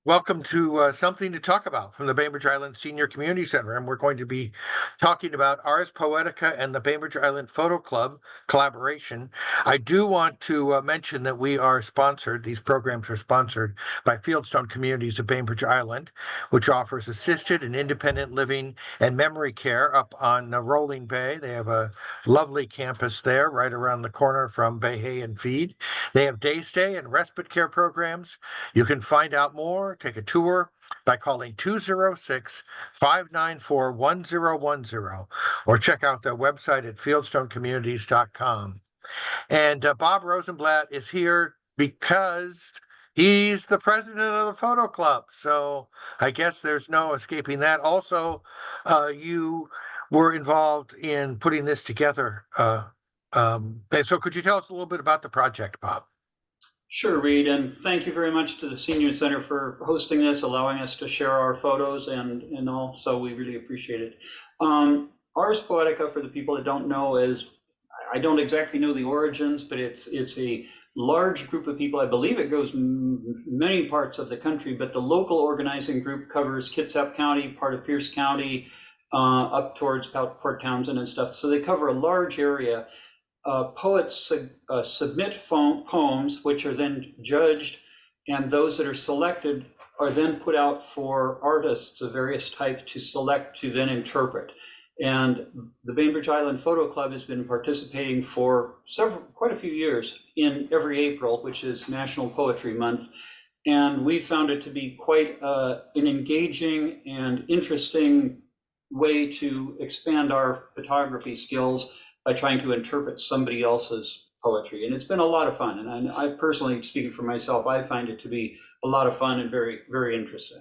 Welcome to Something to Talk About from the Bainbridge Island Senior Community Center. And we're going to be talking about Ars Poetica and the Bainbridge Island Photo Club collaboration. I do want to mention that we are sponsored, these programs are sponsored by Fieldstone Communities of Bainbridge Island, which offers assisted and independent living and memory care up on Rolling Bay. They have a lovely campus there right around the corner from Bay Hay and Feed. They have day stay and respite care programs. You can find out more, take a tour by calling 206-594-1010 or check out their website at fieldstonecommunities.com. And Bob Rosenblatt is here because he's the president of the photo club. So I guess there's no escaping that. Also, you were involved in putting this together. And so could you tell us a little bit about the project, Bob? Sure, Reed, and thank you very much to the Senior Center for hosting this, allowing us to share our photos and all, so we really appreciate it. Ars Poetica, for the people that don't know, is, I don't exactly know the origins, but it's a large group of people. I believe it goes many parts of the country, but the local organizing group covers Kitsap County, part of Pierce County, up towards Port Townsend and stuff, so they cover a large area. Poets submit poems, which are then judged, and those that are selected are then put out for artists of various types to select to then interpret. And the Bainbridge Island Photo Club has been participating for quite a few years in every April, which is National Poetry Month. And we found it to be quite an engaging and interesting way to expand our photography skills by trying to interpret somebody else's poetry. And it's been a lot of fun. And I personally, speaking for myself, I find it to be a lot of fun and very, very interesting.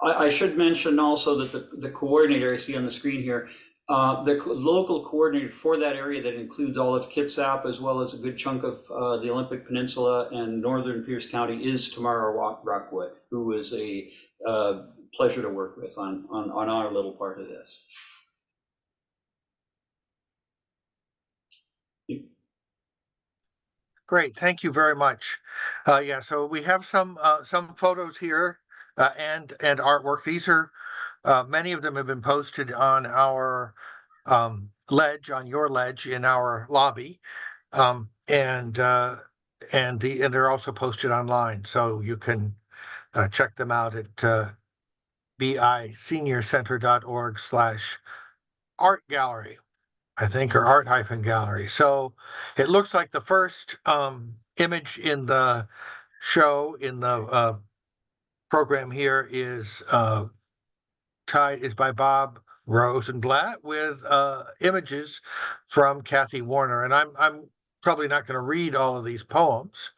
I should mention also that the coordinator I see on the screen here, the local coordinator for that area that includes all of Kitsap, as well as a good chunk of the Olympic Peninsula and northern Pierce County, is Tamara Rockwood, who is a pleasure to work with on our little part of this. Great, thank you very much. Yeah, so we have some photos here and artwork. These are many of them have been posted on our ledge, on your ledge in our lobby, and they're also posted online, so you can check them out at biseniorcenter.org/art gallery. I think, or art-gallery. So it looks like the first image in the show, in the program here, is by Bob Rosenblatt with images from Kathy Warner. And I'm probably not going to read all of these poems,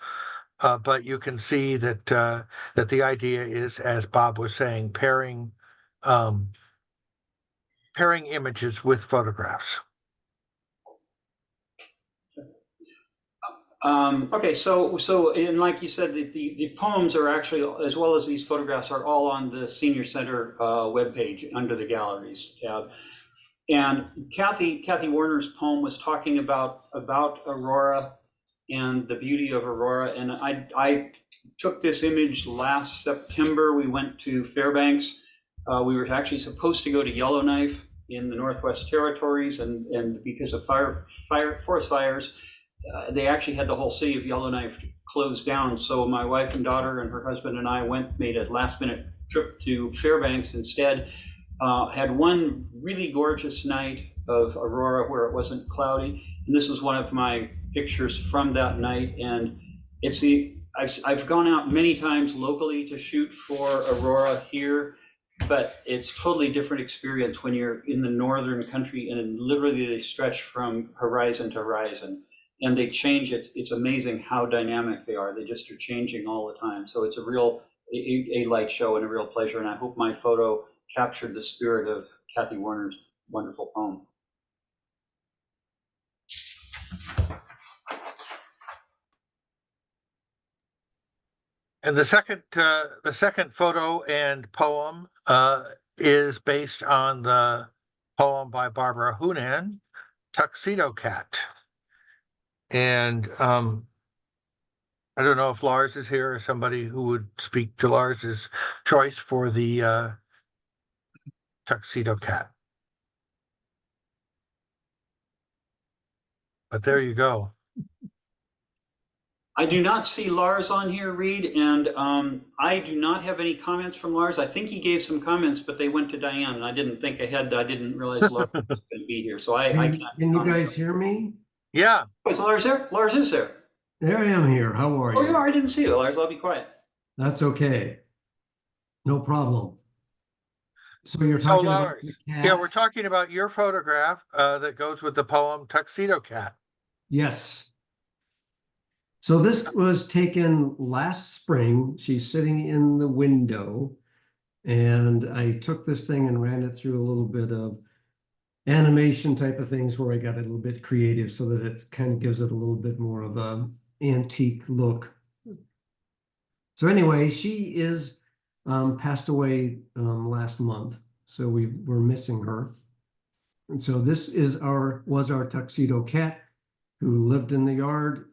but you can see that that the idea is, as Bob was saying, pairing images with photographs. Okay, so and like you said, the poems are actually, as well as these photographs, are all on the Senior Center webpage under the Galleries tab. And Kathy Warner's poem was talking about Aurora and the beauty of Aurora. And I took this image last September. We went to Fairbanks. We were actually supposed to go to Yellowknife in the Northwest Territories, and because of forest fires, they actually had the whole city of Yellowknife closed down. So my wife and daughter and her husband and I made a last-minute trip to Fairbanks instead. Had one really gorgeous night of Aurora where it wasn't cloudy, and this was one of my pictures from that night. And I've gone out many times locally to shoot for Aurora here, but it's totally different experience when you're in the northern country, and literally they stretch from horizon to horizon. And they change it. It's amazing how dynamic they are. They just are changing all the time. So it's a light show and a real pleasure. And I hope my photo captured the spirit of Kathy Warner's wonderful poem. And the second photo and poem is based on the poem by Barbara Hoonan, Tuxedo Cat. And I don't know if Lars is here or somebody who would speak to Lars's choice for the tuxedo cat. But there you go. I do not see Lars on here, Reed, and I do not have any comments from Lars. I think he gave some comments, but they went to Diane, and I didn't think ahead. I didn't realize Lars was going to be here, so I can't. Can you comment. guys hear me? Yeah. Oh, is Lars there? Lars is there. There I am here. How are Oh, you you? are. I didn't see you, Lars. I'll be quiet. That's okay. No problem. So you're So talking about the Lars, cat? yeah, we're talking about your photograph that goes with the poem Tuxedo Cat. Yes. So this was taken last spring. She's sitting in the window, and I took this thing and ran it through a little bit of animation type of things where I got a little bit creative so that it kind of gives it a little bit more of a antique look. So anyway, she is passed away last month, so we're missing her. And so this is was our tuxedo cat who lived in the yard.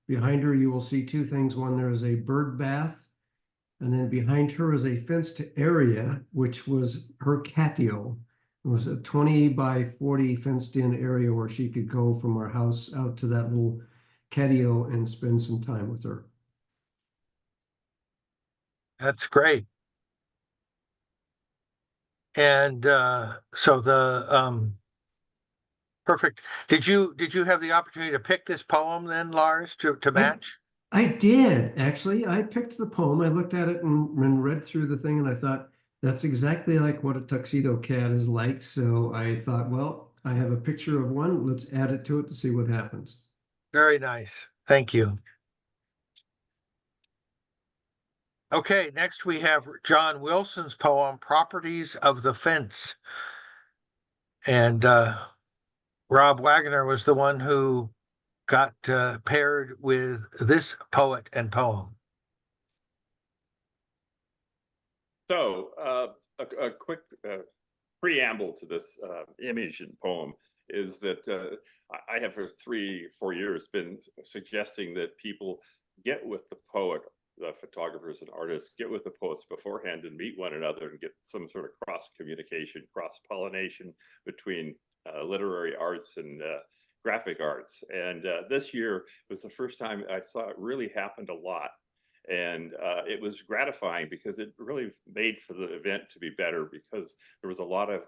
Behind her, you will see two things. One, there is a bird bath, and then behind her is a fenced area, which was her catio. It was a 20 by 40 fenced in area where she could go from our house out to that little catio and spend some time with her. That's great. And so the perfect. Did you have the opportunity to pick this poem then, Lars, to match? I did actually. I picked the poem. I looked at it and read through the thing, and I thought that's exactly like what a tuxedo cat is like. So I thought, well, I have a picture of one. Let's add it to it to see what happens. Very nice. Thank you. Okay, next we have John Wilson's poem Properties of the Fence. And Rob Wagner was the one who got paired with this poet and poem. So, a quick preamble to this image and poem is that I have for 3-4 years been suggesting that people get with the poet, the photographers and artists, get with the poets beforehand and meet one another and get some sort of cross communication, cross pollination between literary arts and graphic arts. And this year was the first time I saw it really happened a lot. And it was gratifying because it really made for the event to be better, because there was a lot of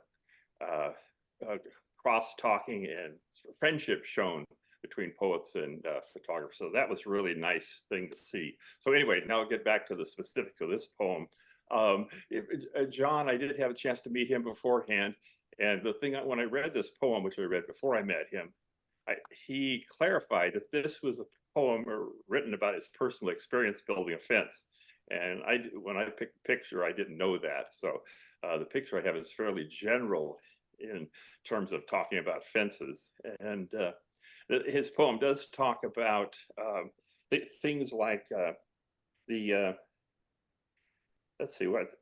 cross-talking and friendship shown between poets and photographers. So that was really nice thing to see. So anyway, now I'll get back to the specifics of this poem. John, I did have a chance to meet him beforehand. And the thing, when I read this poem, which I read before I met him, he clarified that this was a poem written about his personal experience building a fence. And when I picked the picture, I didn't know that. So the picture I have is fairly general in terms of talking about fences. And his poem does talk about things like let's see what,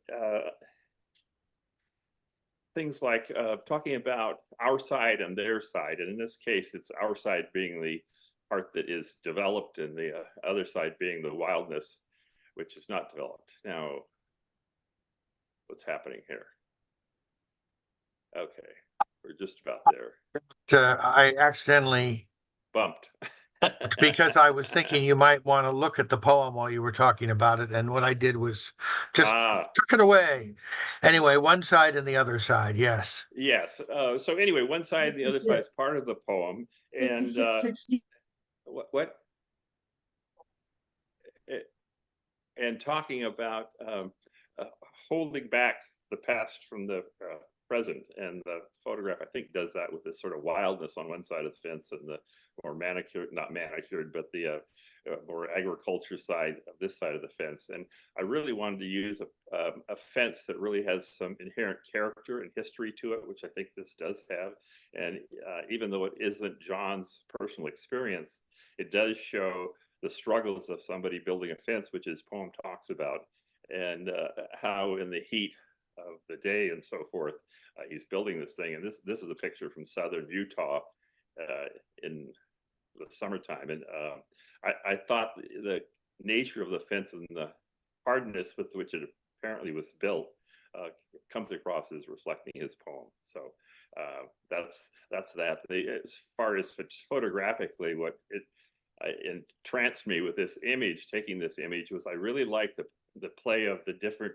things like talking about our side and their side. And in this case, it's our side being the part that is developed and the other side being the wildness, which is not developed. Now, what's happening here? Okay, we're just about there. I accidentally Bumped. because I was thinking you might want to look at the poem while you were talking about it, and what I did was just took it away. Anyway, one side and the other side, yes. Yes. So anyway, one side and the other side is part of the poem, and what? And talking about holding back the past from the present, and the photograph I think does that with this sort of wildness on one side of the fence and the more manicured, not manicured, but the more agriculture side of this side of the fence. And I really wanted to use a fence that really has some inherent character and history to it, which I think this does have. And even though it isn't John's personal experience, it does show the struggles of somebody building a fence, which his poem talks about, and how in the heat of the day and so forth, he's building this thing. And this is a picture from southern Utah in the summertime. And I thought the nature of the fence and the hardness with which it apparently was built comes across as reflecting his poem. So that's that. As far as photographically, what it entranced me with this image, taking this image, was I really liked the play of the different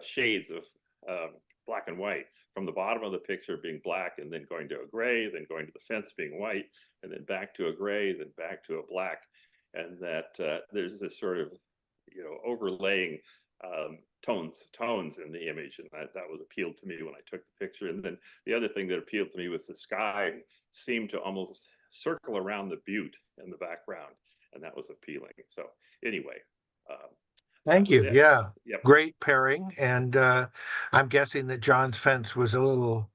shades of black and white, from the bottom of the picture being black and then going to a gray, then going to the fence being white, and then back to a gray, then back to a black. And that there's this sort of, overlaying tones in the image, and that was appealed to me when I took the picture. And then the other thing that appealed to me was the sky seemed to almost circle around the butte in the background, and that was appealing. So anyway, Thank you. Yeah, yep. Great pairing. And I'm guessing that John's fence was a little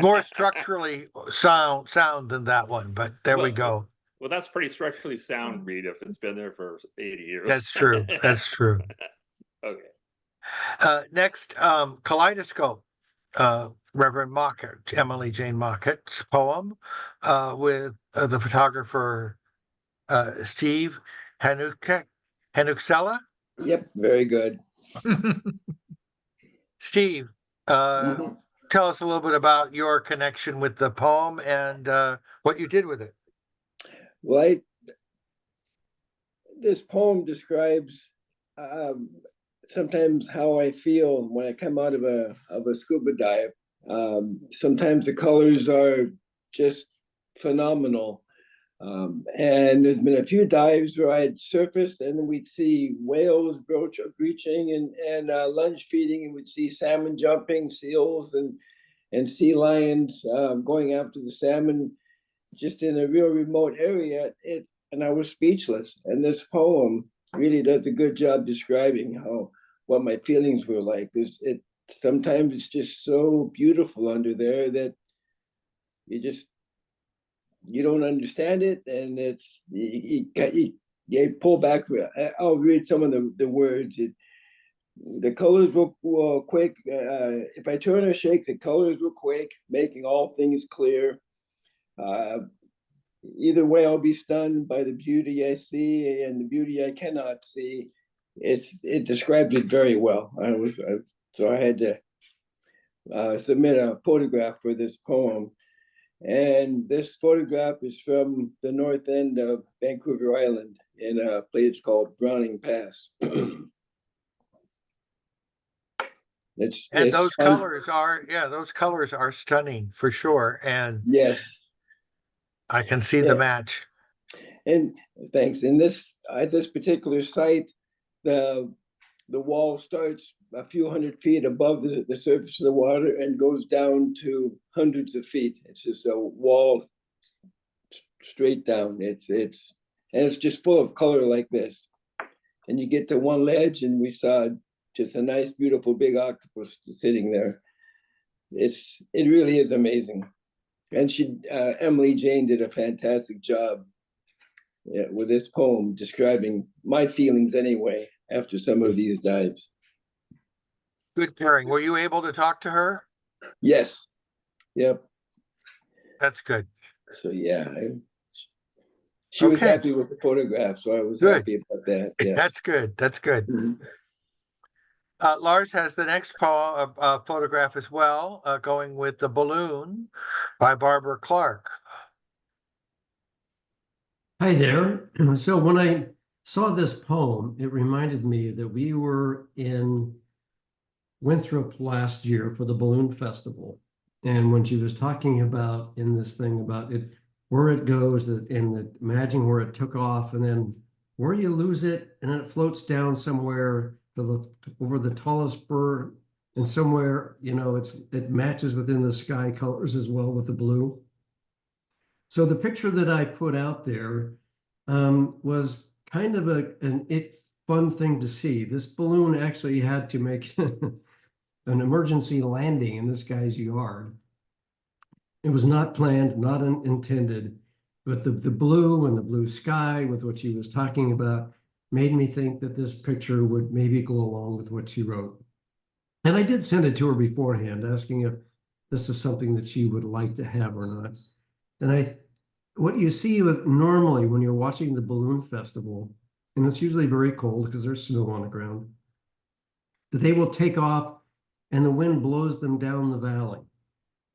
more structurally sound than that one, but there we go. Well, that's pretty structurally sound, Reed, if it's been there for 80 years. That's true. That's true. Okay. Next, Kaleidoscope, Reverend Mockett, Emily Jane Mockett's poem, with the photographer Steve Hanuksela. Yep, very good. Steve, tell us a little bit about your connection with the poem and what you did with it. Well, this poem describes sometimes how I feel when I come out of a scuba dive. Sometimes the colors are just phenomenal. And there's been a few dives where I'd surfaced and then we'd see whales breaching and lunge feeding, and we'd see salmon jumping, seals and sea lions going after the salmon, just in a real remote area. And I was speechless. And this poem really does a good job describing what my feelings were like. Sometimes it's just so beautiful under there that you don't understand it, and it's you pull back. I'll read some of the words. The colors will quake. If I turn or shake, the colors will quake, making all things clear. Either way, I'll be stunned by the beauty I see and the beauty I cannot see. It described it very well. So I had to submit a photograph for this poem. And this photograph is from the north end of Vancouver Island in a place called Browning Pass. Those colors are stunning for sure. And yes, I can see the match. And thanks. At this particular site, the wall starts a few hundred feet above the surface of the water and goes down to hundreds of feet. It's just a wall straight down. It's just full of color like this. And you get to one ledge and we saw just a nice, beautiful big octopus sitting there. It really is amazing. And Emily Jane did a fantastic job with this poem describing my feelings anyway after some of these dives. Good pairing. Were you able to talk to her? Yes. Yep. That's good. So yeah, she was happy with the photograph, so I was happy about that. Yes. That's good. That's good. Mm-hmm. Lars has the next photograph as well, going with The Balloon by Barbara Clark. Hi there. So when I saw this poem, it reminded me that we were in Winthrop last year for the Balloon Festival. And when she was talking about in this thing about it, where it goes, and imagine where it took off, and then where you lose it, and it floats down somewhere over the tallest spur, and somewhere, it matches within the sky colors as well with the blue. So the picture that I put out there was kind of a fun thing to see. This balloon actually had to make an emergency landing in this guy's yard. It was not planned, not intended, but the blue and the blue sky with what she was talking about made me think that this picture would maybe go along with what she wrote. And I did send it to her beforehand, asking if this is something that she would like to have or not. And what you see with normally when you're watching the balloon festival, and it's usually very cold because there's snow on the ground, that they will take off and the wind blows them down the valley.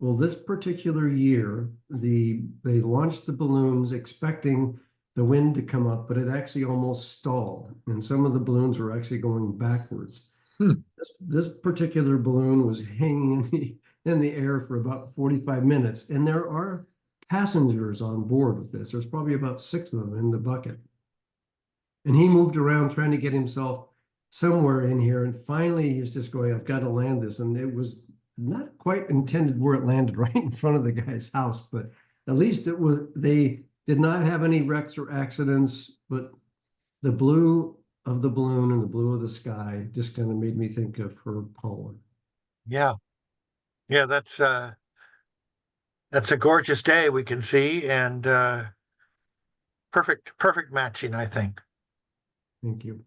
Well, this particular year, they launched the balloons expecting the wind to come up, but it actually almost stalled. And some of the balloons were actually going backwards. This particular balloon was hanging in the air for about 45 minutes. And there are passengers on board with this. There's probably about 6 of them in the bucket. And he moved around trying to get himself somewhere in here. And finally, he was just going, I've got to land this. And it was not quite intended where it landed, right in front of the guy's house, but at least it was, they did not have any wrecks or accidents, but the blue of the balloon and the blue of the sky just kind of made me think of her poem. Yeah. Yeah, that's a gorgeous day we can see, and perfect matching, I think. Thank you.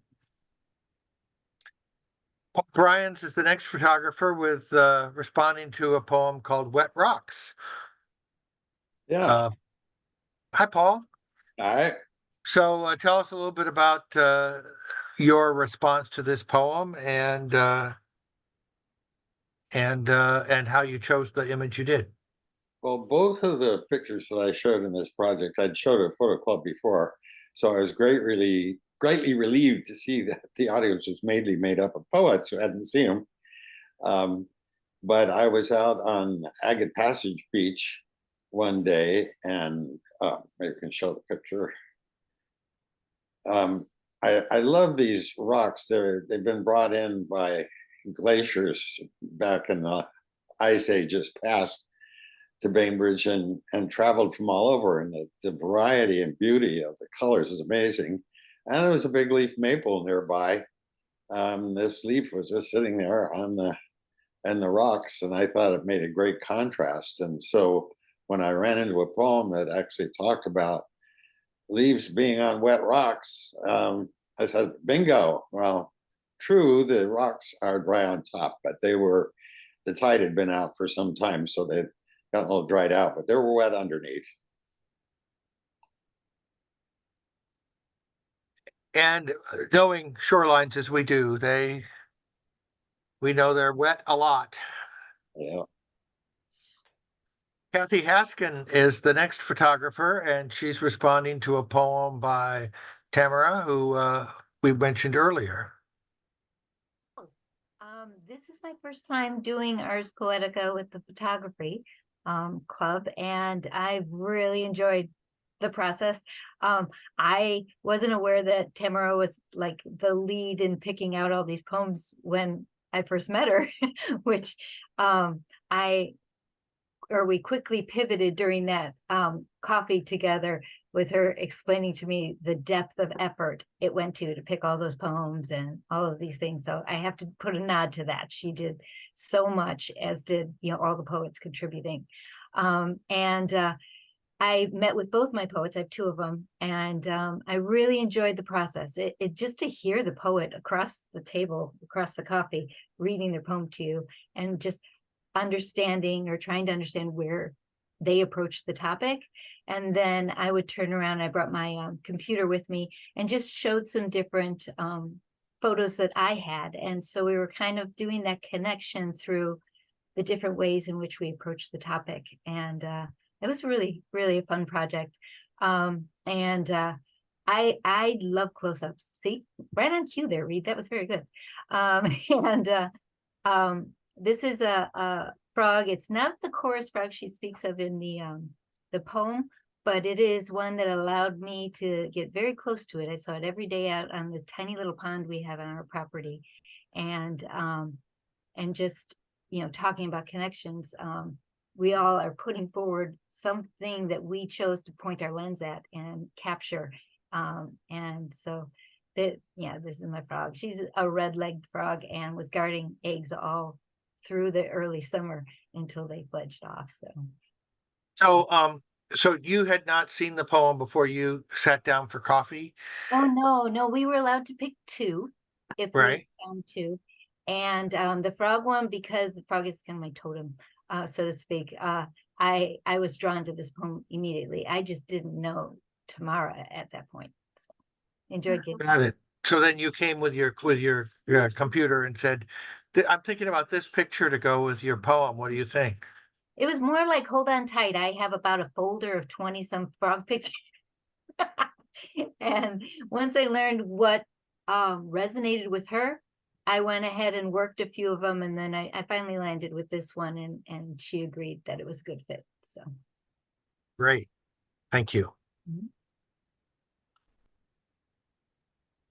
Paul Bryans is the next photographer with responding to a poem called Wet Rocks. Yeah. Hi, Paul. Hi. So tell us a little bit about your response to this poem and how you chose the image you did. Well, both of the pictures that I showed in this project, I'd showed at Photo Club before, so I was greatly relieved to see that the audience was mainly made up of poets who hadn't seen them. But I was out on Agate Passage Beach one day, and maybe you can show the picture. I love these rocks. They've been brought in by glaciers back in the ice ages past to Bainbridge and traveled from all over. And the variety and beauty of the colors is amazing. And there was a big leaf maple nearby. This leaf was just sitting there on the rocks, and I thought it made a great contrast. And so when I ran into a poem that actually talked about leaves being on wet rocks, I thought, bingo. Well, true, the rocks are dry on top, but the tide had been out for some time, so they got a little dried out, but they were wet underneath. And knowing shorelines as we do, we know they're wet a lot. Yeah. Kathy Haskin is the next photographer, and she's responding to a poem by Tamara, who we mentioned earlier. This is my first time doing Ars Poetica with the photography club, and I've really enjoyed the process. I wasn't aware that Tamara was like the lead in picking out all these poems when I first met her, which we quickly pivoted during that coffee together, with her explaining to me the depth of effort it went to pick all those poems and all of these things. So I have to put a nod to that. She did so much, as did, all the poets contributing. I met with both my poets. I have 2 of them, and I really enjoyed the process. It just to hear the poet across the table, across the coffee, reading their poem to you, and just understanding or trying to understand where they approached the topic. And then I would turn around, I brought my computer with me and just showed some different photos that I had. And so we were kind of doing that connection through the different ways in which we approached the topic. And it was really, really a fun project. I love close-ups. See, right on cue there, Reed. That was very good. This is a frog. It's not the chorus frog she speaks of in the poem, but it is one that allowed me to get very close to it. I saw it every day out on the tiny little pond we have on our property, and just talking about connections. We all are putting forward something that we chose to point our lens at and capture. And so this is my frog. She's a red-legged frog and was guarding eggs all through the early summer until they fledged off. So you had not seen the poem before you sat down for coffee? Oh, no, we were allowed to pick 2 if Right. we found 2. And the frog one, because the frog is kind of my totem, so to speak, I was drawn to this poem immediately. I just didn't know Tamara at that point. So enjoyed getting. Got it. So then you came with your computer and said, I'm thinking about this picture to go with your poem. What do you think?" It was more like hold on tight. I have about a folder of 20 some frog pictures. And once I learned what resonated with her, I went ahead and worked a few of them, and then I finally landed with this one, and she agreed that it was a good fit. So Great. Thank you. Mhm.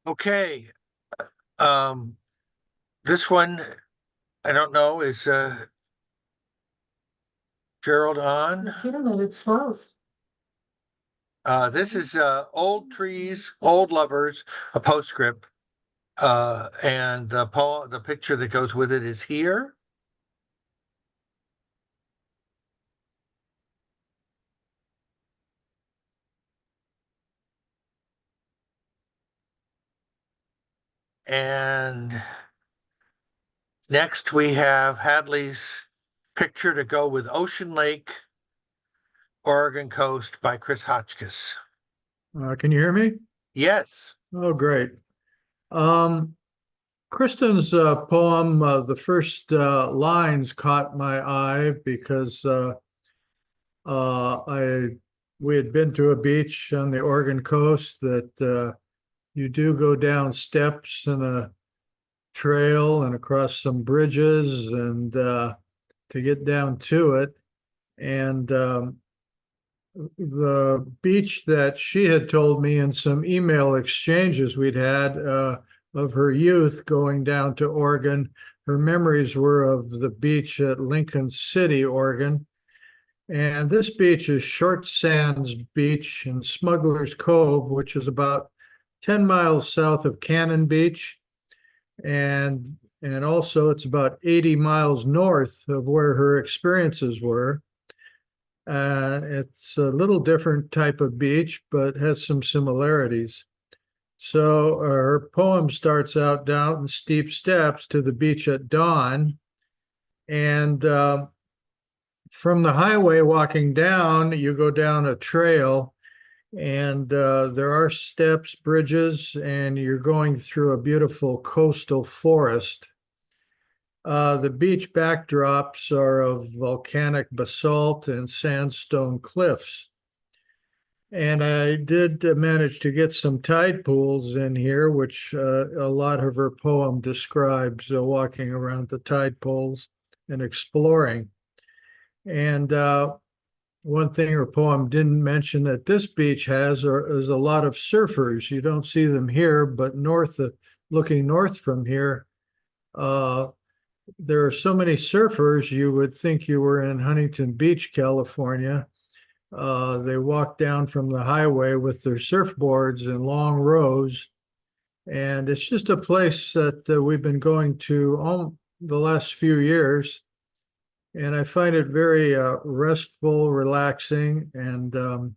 Okay. This one, I don't know, is Gerald on? It's close. This is Old Trees, Old Lovers, a postscript. And the picture that goes with it is here. And next we have Hadley's picture to go with Ocean Lake, Oregon Coast by Chris Hotchkiss. Can you hear me? Yes. Oh, great. Kristen's poem, the first lines caught my eye because we had been to a beach on the Oregon coast that you do go down steps and a trail and across some bridges and to get down to it. And the beach that she had told me in some email exchanges we'd had of her youth going down to Oregon, her memories were of the beach at Lincoln City, Oregon. And this beach is Short Sands Beach in Smuggler's Cove, which is about 10 miles south of Cannon Beach. And also it's about 80 miles north of where her experiences were. It's a little different type of beach, but has some similarities. So her poem starts out down steep steps to the beach at dawn. And from the highway walking down, you go down a trail, and there are steps, bridges, and you're going through a beautiful coastal forest. The beach backdrops are of volcanic basalt and sandstone cliffs. And I did manage to get some tide pools in here, which a lot of her poem describes walking around the tide pools and exploring. And one thing her poem didn't mention that this beach has is a lot of surfers. You don't see them here, but looking north from here, there are so many surfers, you would think you were in Huntington Beach, California. They walk down from the highway with their surfboards in long rows. And it's just a place that we've been going to all the last few years. And I find it very restful, relaxing, and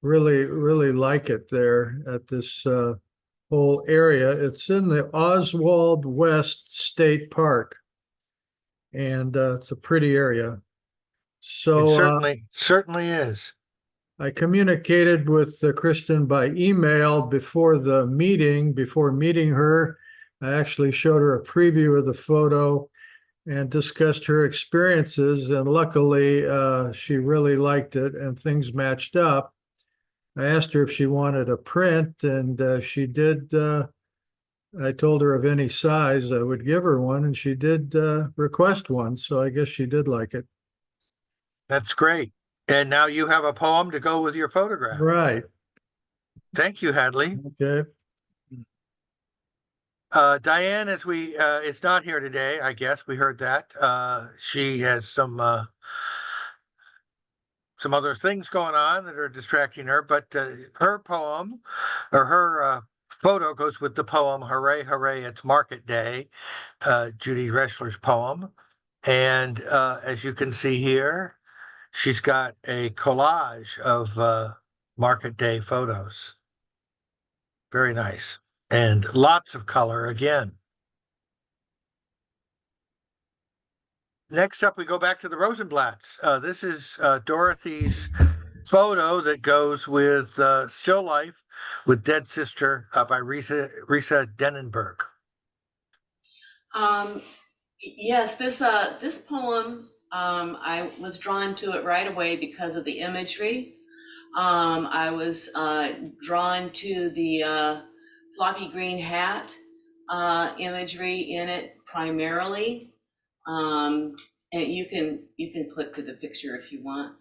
really, really like it there at this whole area. It's in the Oswald West State Park, and it's a pretty area. It So certainly is. I communicated with Kristen by email before the meeting. Before meeting her, I actually showed her a preview of the photo and discussed her experiences. And luckily, she really liked it and things matched up. I asked her if she wanted a print, and she did. I told her of any size I would give her one, and she did request one. So I guess she did like it. That's great. And now you have a poem to go with your photograph. Right. Thank you, Hadley. Okay. Diane, is not here today. I guess we heard that. She has some other things going on that are distracting her, but her poem or her photo goes with the poem "Hooray, Hooray, It's Market Day," Judy Reschler's poem. And as you can see here, she's got a collage of market day photos. Very nice. And lots of color again. next up, we go back to the Rosenblatts. This is Dorothy's photo that goes with Still Life with Dead Sister by Risa Denenberg. Yes, this poem, I was drawn to it right away because of the imagery. I was drawn to the floppy green hat imagery in it primarily. And you can click to the picture if you want.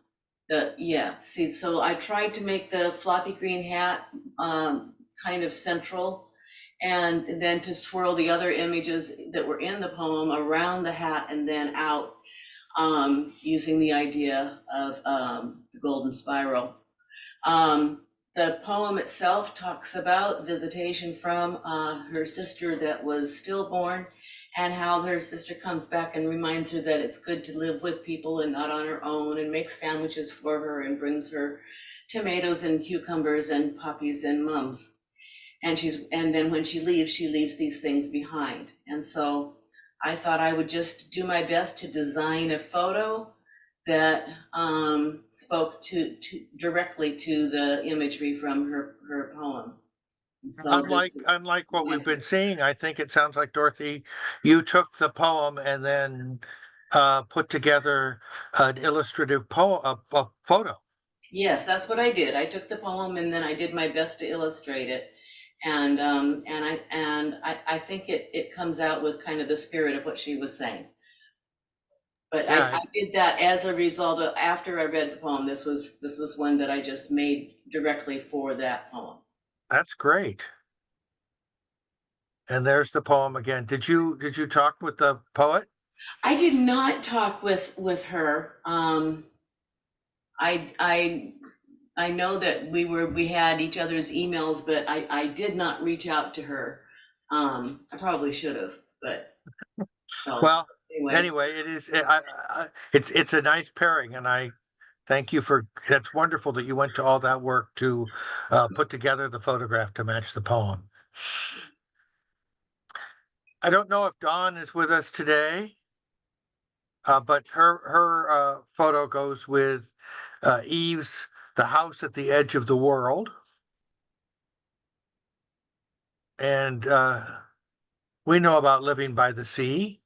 See, so I tried to make the floppy green hat kind of central, and then to swirl the other images that were in the poem around the hat and then out, using the idea of the golden spiral. The poem itself talks about visitation from her sister that was stillborn, and how her sister comes back and reminds her that it's good to live with people and not on her own, and makes sandwiches for her and brings her tomatoes and cucumbers and puppies and mums. And then when she leaves these things behind. And so I thought I would just do my best to design a photo that spoke directly to the imagery from her poem. And so Unlike what we've been seeing, I think it sounds like, Dorothy, you took the poem and then put together an illustrative a photo. Yes, that's what I did. I took the poem and then I did my best to illustrate it. And I think it comes out with kind of the spirit of what she was saying. But yeah, I did that as a result of, after I read the poem. This was one that I just made directly for that poem. That's great. And there's the poem again. Did you talk with the poet? I did not talk with her. I know that we had each other's emails, but I did not reach out to her. I probably should have, but so well, anyway, it's a nice pairing, and I thank you for, that's wonderful that you went to all that work to put together the photograph to match the poem. I don't know if Dawn is with us today, but her photo goes with Eve's The House at the Edge of the World. And we know about Living by the Sea.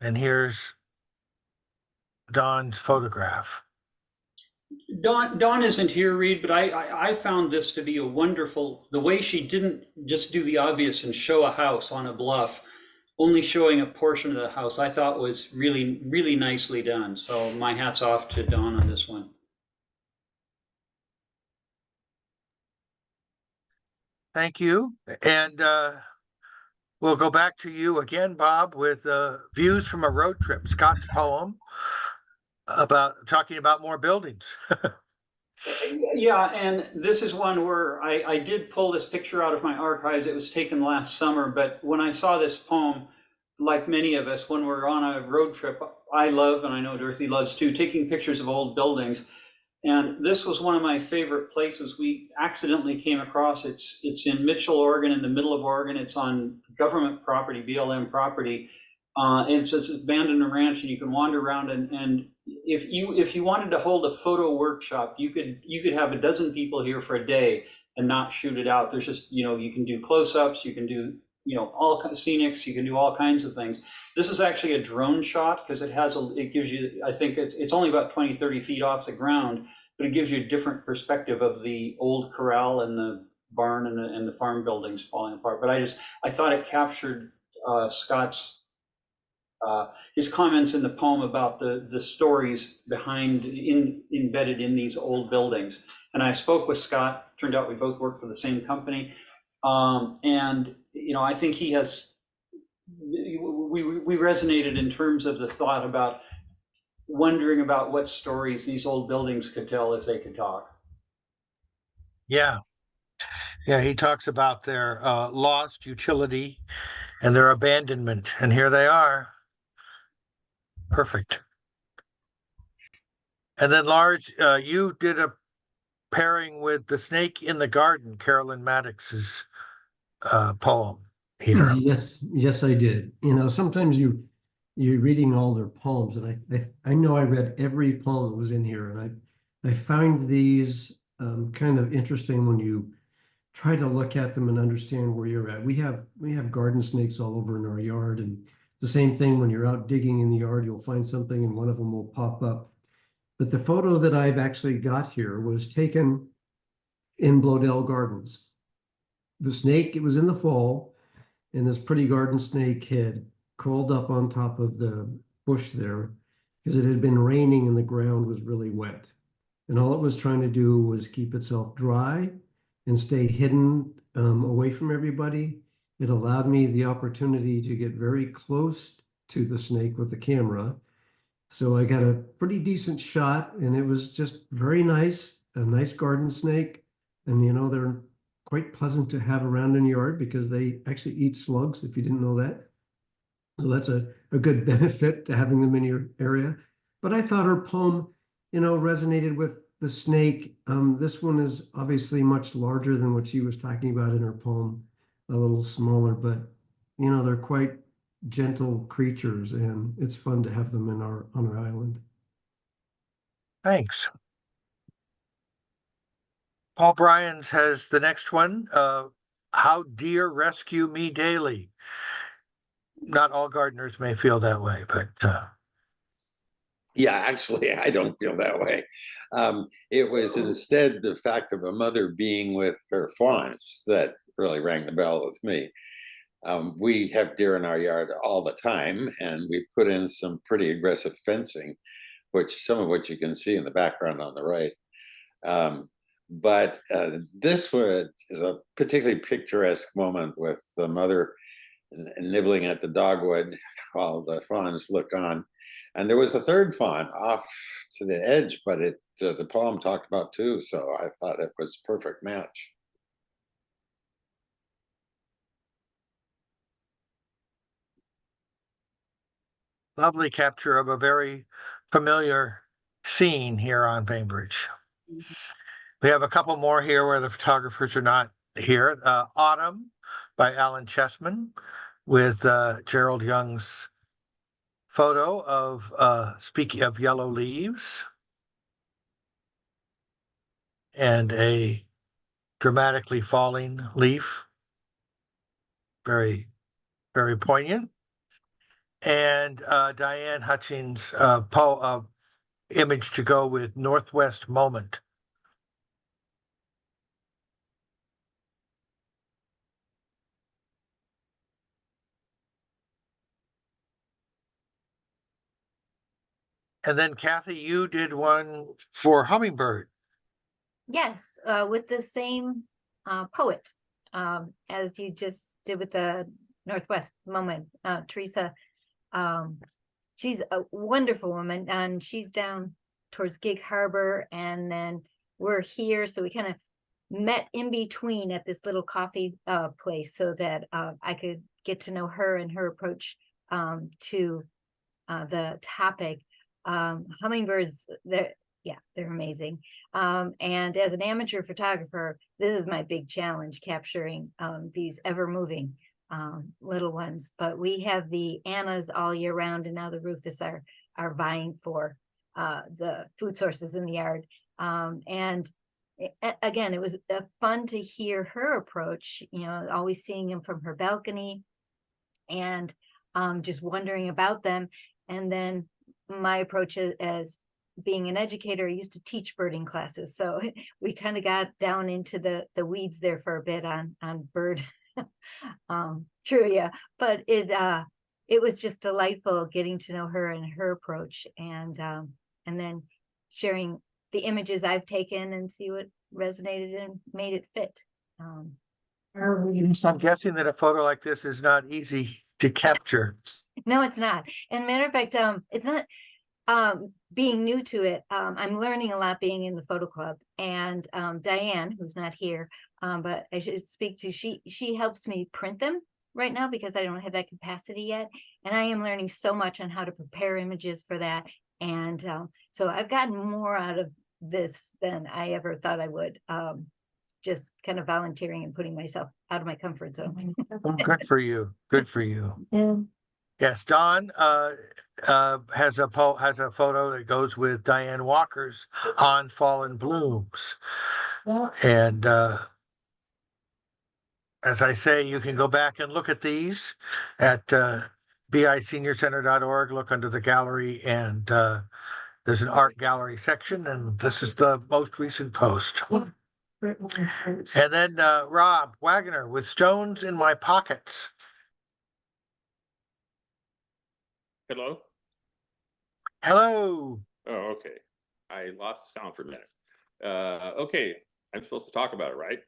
And here's Dawn's photograph. Dawn isn't here, Reed, but I found this to be a wonderful, the way she didn't just do the obvious and show a house on a bluff, only showing a portion of the house, I thought was really, really nicely done. So my hat's off to Dawn on this one. Thank you. And we'll go back to you again, Bob, with Views from a Road Trip, Scott's poem talking about more buildings. Yeah, and this is one where I did pull this picture out of my archives. It was taken last summer, but when I saw this poem, like many of us, when we're on a road trip, I love, and I know Dorothy loves too, taking pictures of old buildings. And this was one of my favorite places. We accidentally came across it. It's in Mitchell, Oregon, in the middle of Oregon. It's on government property, BLM property. It's an abandoned ranch, and you can wander around. And if you wanted to hold a photo workshop, you could have a dozen people here for a day and not shoot it out. There's just, you can do close-ups, you can do, all kinds of scenics, you can do all kinds of things. This is actually a drone shot because it gives you, I think it's only about 20, 30 feet off the ground, but it gives you a different perspective of the old corral and the barn and the farm buildings falling apart. But I thought it captured Scott's, his comments in the poem about the stories embedded in these old buildings. And I spoke with Scott, turned out we both work for the same company. And, I think he has, we resonated in terms of the thought about wondering about what stories these old buildings could tell if they could talk. Yeah. Yeah, he talks about their lost utility and their abandonment. And here they are. Perfect. And then Lars, you did a pairing with The Snake in the Garden, Carolyn Maddox's poem here. Yes, I did. Sometimes you you're reading all their poems, and I know I read every poem that was in here, and I find these kind of interesting when you try to look at them and understand where you're at. We have garden snakes all over in our yard, and the same thing when you're out digging in the yard, you'll find something and one of them will pop up. But the photo that I've actually got here was taken in Blodell Gardens. The snake, it was in the fall, and this pretty garden snake had crawled up on top of the bush there because it had been raining and the ground was really wet. And all it was trying to do was keep itself dry and stay hidden away from everybody. It allowed me the opportunity to get very close to the snake with the camera. So I got a pretty decent shot, and it was just very nice, a nice garden snake. And you know, they're quite pleasant to have around in your yard because they actually eat slugs, if you didn't know that. So that's a good benefit to having them in your area. But I thought her poem, you know, resonated with the snake. This one is obviously much larger than what she was talking about in her poem, a little smaller, but you know, they're quite gentle creatures, and it's fun to have them on our island. Thanks. Paul Bryans has the next one. How deer rescue me daily. Not all gardeners may feel that way, but Yeah, actually, I don't feel that way. It was instead the fact of a mother being with her fawns that really rang the bell with me. We have deer in our yard all the time, and we put in some pretty aggressive fencing, some of which you can see in the background on the right. But this one is a particularly picturesque moment with the mother nibbling at the dogwood while the fawns look on. And there was a third fawn off to the edge, but the poem talked about too, so I thought it was a perfect match. lovely capture of a very familiar scene here on Bainbridge. We have a couple more here where the photographers are not here. Autumn by Alan Chessman with Gerald Young's photo of speaking of yellow leaves and a dramatically falling leaf. Very, very poignant. And Diane Hutchings' image to go with Northwest Moment. And then Kathy, you did one for Hummingbird. Yes, with the same poet as you just did with the Northwest Moment, Teresa. She's a wonderful woman, and she's down towards Gig Harbor, and then we're here, so we kind of met in between at this little coffee place so that I could get to know her and her approach to the topic. Hummingbirds, they're amazing. And as an amateur photographer, this is my big challenge, capturing these ever moving little ones. But we have the Annas all year round, and now the Rufus are vying for the food sources in the yard. And again, it was fun to hear her approach, you know, always seeing them from her balcony and just wondering about them. And then my approach as being an educator, I used to teach birding classes. So we kind of got down into the weeds there for a bit on bird trivia, but it was just delightful getting to know her and her approach, and then sharing the images I've taken and see what resonated and made it fit. So I'm guessing that a photo like this is not easy to capture. No, it's not. And matter of fact, it's not being new to it. I'm learning a lot being in the photo club, and Diane, who's not here, but I should speak to, she helps me print them right now because I don't have that capacity yet. And I am learning so much on how to prepare images for that. And so I've gotten more out of this than I ever thought I would. Just kind of volunteering and putting myself out of my comfort zone. Well, good for you. Good for you. Yeah. Yes, Don has a photo that goes with Diane Walker's On Fallen Blooms. And as I say, you can go back and look at these at biseniorcenter.org. Look under the gallery, and there's an art gallery section, and this is the most recent post. And then Rob Wagner with Stones in My Pockets. Hello? Hello. Oh, okay. I lost sound for a minute. Okay, I'm supposed to talk about it, right?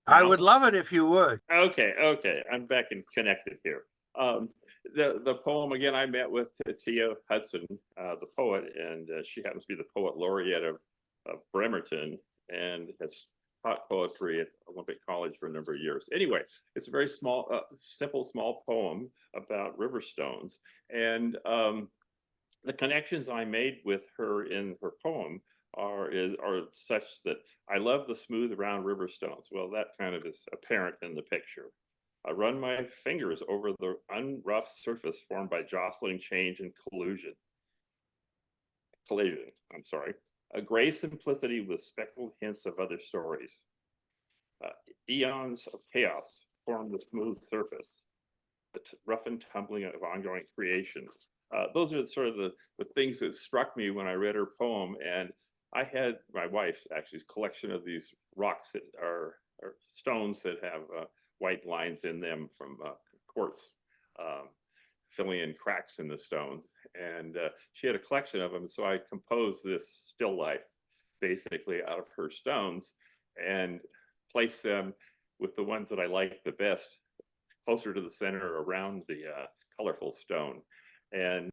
I Now? would love it if you would. Okay, I'm back and connected here. The poem again, I met with Tia Hudson, the poet, and she happens to be the poet laureate of Bremerton and has taught poetry at Olympic College for a number of years. Anyway, it's a very small, simple, small poem about river stones, and the connections I made with her in her poem are such that I love the smooth round river stones. Well, that kind of is apparent in the picture. I run my fingers over the unroughed surface formed by jostling change and collision. I'm sorry. A gray simplicity with speckled hints of other stories. Eons of chaos form the smooth surface, the rough and tumbling of ongoing creation. Those are sort of the things that struck me when I read her poem. And I had my wife's actually collection of these rocks that are stones that have white lines in them from quartz, filling in cracks in the stones. And she had a collection of them. So I composed this still life basically out of her stones and placed them with the ones that I liked the best closer to the center around the colorful stone. And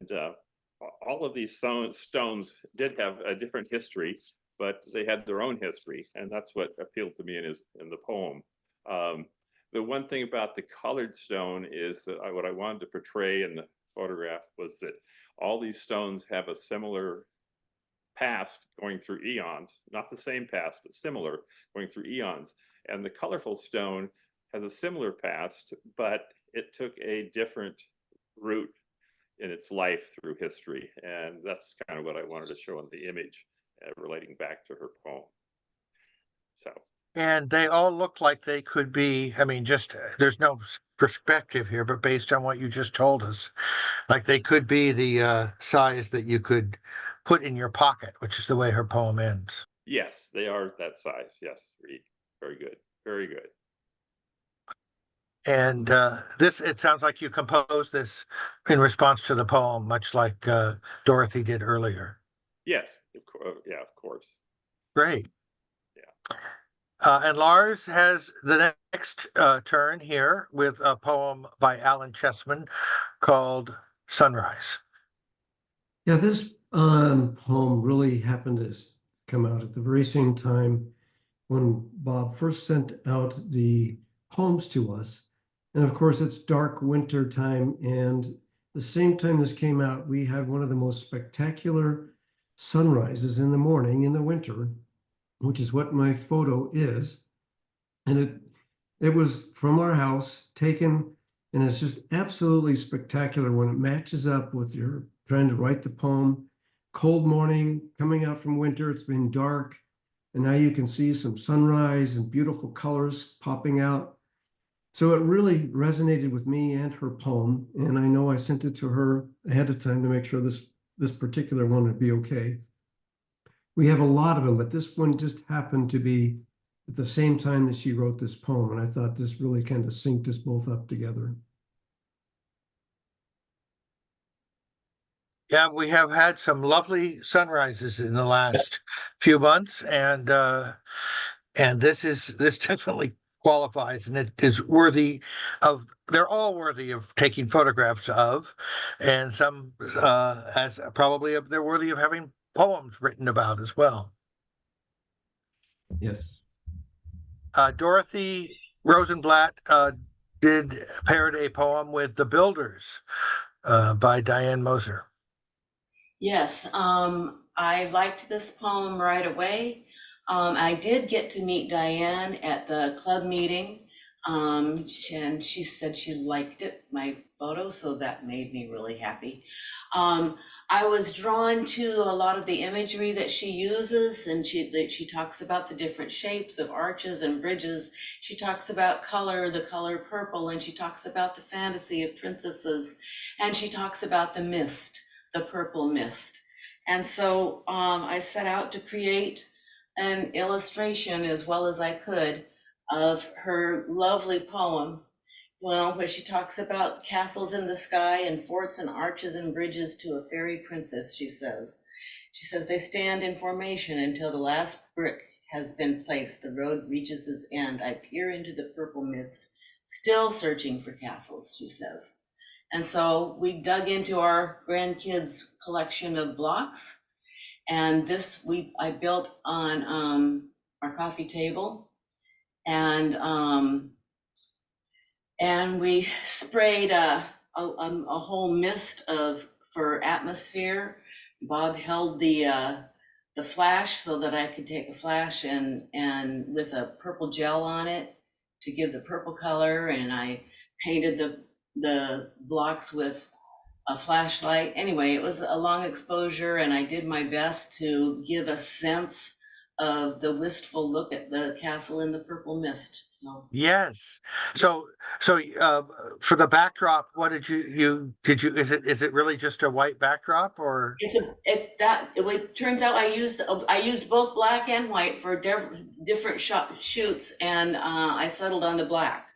all of these stones did have a different history, but they had their own history. And that's what appealed to me in the poem. The one thing about the colored stone is that what I wanted to portray in the photograph was that all these stones have a similar past going through eons, not the same past, but similar going through eons. And the colorful stone has a similar past, but it took a different route in its life through history. And that's kind of what I wanted to show in the image, relating back to her poem. So. And they all look like they could be, I mean, just there's no perspective here, but based on what you just told us, like they could be the size that you could put in your pocket, which is the way her poem ends. Yes, they are that size. Yes, Reed. Very good. Very good. And it sounds like you composed this in response to the poem, much like Dorothy did earlier. Yes, of course. Great. Yeah. And Lars has the next turn here with a poem by Alan Chessman called Sunrise. Yeah, this poem really happened to come out at the very same time when Bob first sent out the poems to us. And of course, it's dark winter time. And the same time this came out, we had one of the most spectacular sunrises in the morning in the winter, which is what my photo is. And it was from our house taken, and it's just absolutely spectacular when it matches up with your trying to write the poem. Cold morning, coming out from winter, it's been dark, and now you can see some sunrise and beautiful colors popping out. So it really resonated with me and her poem, and I know I sent it to her ahead of time to make sure this particular one would be okay. We have a lot of them, but this one just happened to be at the same time that she wrote this poem, and I thought this really kind of synced us both up together. Yeah, we have had some lovely sunrises in the last few months, and this definitely qualifies, and it is worthy of. They're all worthy of taking photographs of, and some as probably they're worthy of having poems written about as well. Yes. Dorothy Rosenblatt paired a poem with The Builders by Diane Moser. Yes, I liked this poem right away. I did get to meet Diane at the club meeting And she said she liked it, my photo, so that made me really happy. I was drawn to a lot of the imagery that she uses, and she talks about the different shapes of arches and bridges. She talks about color, the color purple, and she talks about the fantasy of princesses, and she talks about the mist, the purple mist. And so I set out to create an illustration as well as I could of her lovely poem. Well, where she talks about castles in the sky and forts and arches and bridges to a fairy princess, she says. She says they stand in formation until the last brick has been placed. The road reaches its end. I peer into the purple mist, still searching for castles, she says. And so we dug into our grandkids' collection of blocks. And this I built on our coffee table. And we sprayed a whole mist for atmosphere. Bob held the flash so that I could take a flash and with a purple gel on it to give the purple color. And I painted the blocks with a flashlight. Anyway, it was a long exposure, and I did my best to give a sense of the wistful look at the castle in the purple mist. So Yes. So for the backdrop, what did you is it really just a white backdrop, or? it turns out I used both black and white for different shoots, and I settled on the black.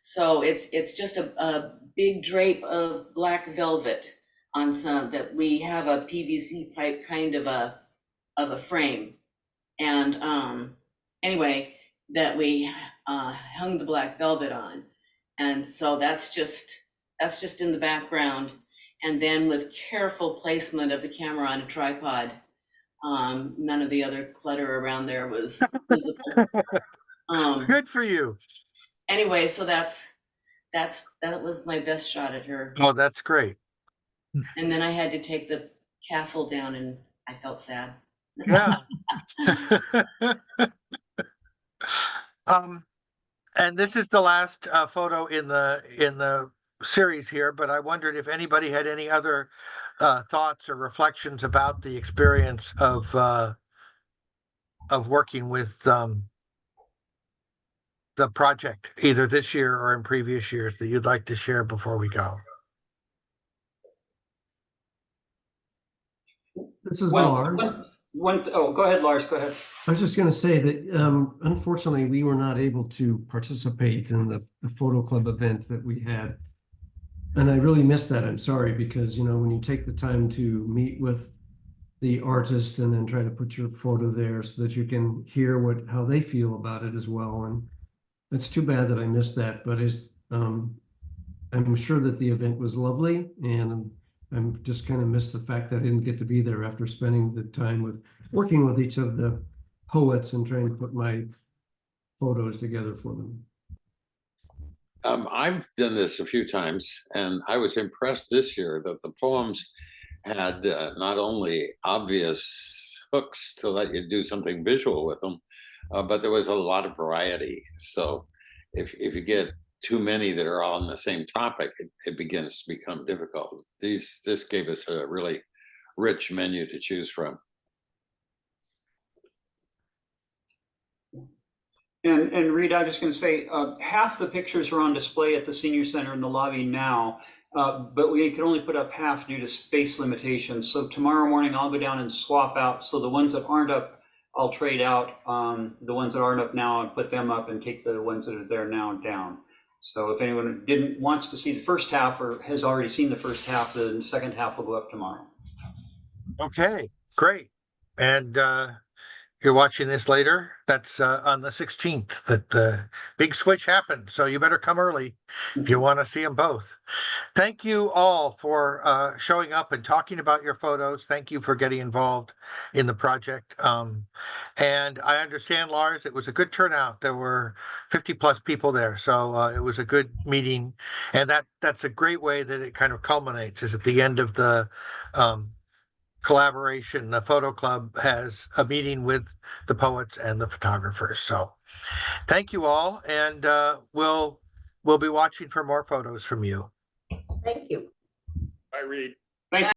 So it's just a big drape of black velvet on some that we have a PVC pipe kind of a frame. And anyway, that we hung the black velvet on. And so that's just in the background. And then with careful placement of the camera on a tripod, none of the other clutter around there was visible. Good for you. Anyway, so that was my best shot at her. Oh, that's great. And then I had to take the castle down, and I felt sad. Yeah. And this is the last photo in the series here, but I wondered if anybody had any other thoughts or reflections about the experience of working with the project, either this year or in previous years, that you'd like to share before we go. This is Well, Lars. Go ahead, Lars, go ahead. I was just going to say that unfortunately we were not able to participate in the photo club event that we had, and I really missed that. I'm sorry, because when you take the time to meet with the artist and then try to put your photo there so that you can hear how they feel about it as well, and it's too bad that I missed that. But I'm sure that the event was lovely, and I'm just kind of missed the fact that I didn't get to be there after spending the time working with each of the poets and trying to put my photos together for them. I've done this a few times, and I was impressed this year that the poems had not only obvious hooks to let you do something visual with them, but there was a lot of variety. So if you get too many that are all on the same topic, it begins to become difficult. This gave us a really rich menu to choose from. And Reed, I'm just going to say, half the pictures are on display at the senior center in the lobby now, but we could only put up half due to space limitations. So tomorrow morning I'll go down and swap out. So the ones that aren't up, I'll trade out the ones that aren't up now and put them up and take the ones that are there now down. So if anyone wants to see the first half or has already seen the first half, the second half will go up tomorrow. Okay, great. And you're watching this later, that's on the 16th that the big switch happened. So you better come early if you want to see them both. Thank you all for showing up and talking about your photos. Thank you for getting involved in the project. And I understand, Lars, it was a good turnout. There were 50 plus people there. So it was a good meeting. And that's a great way that it kind of culminates, is at the end of the collaboration. The photo club has a meeting with the poets and the photographers. So Thank you all, and we'll be watching for more photos from you. Thank you. I read.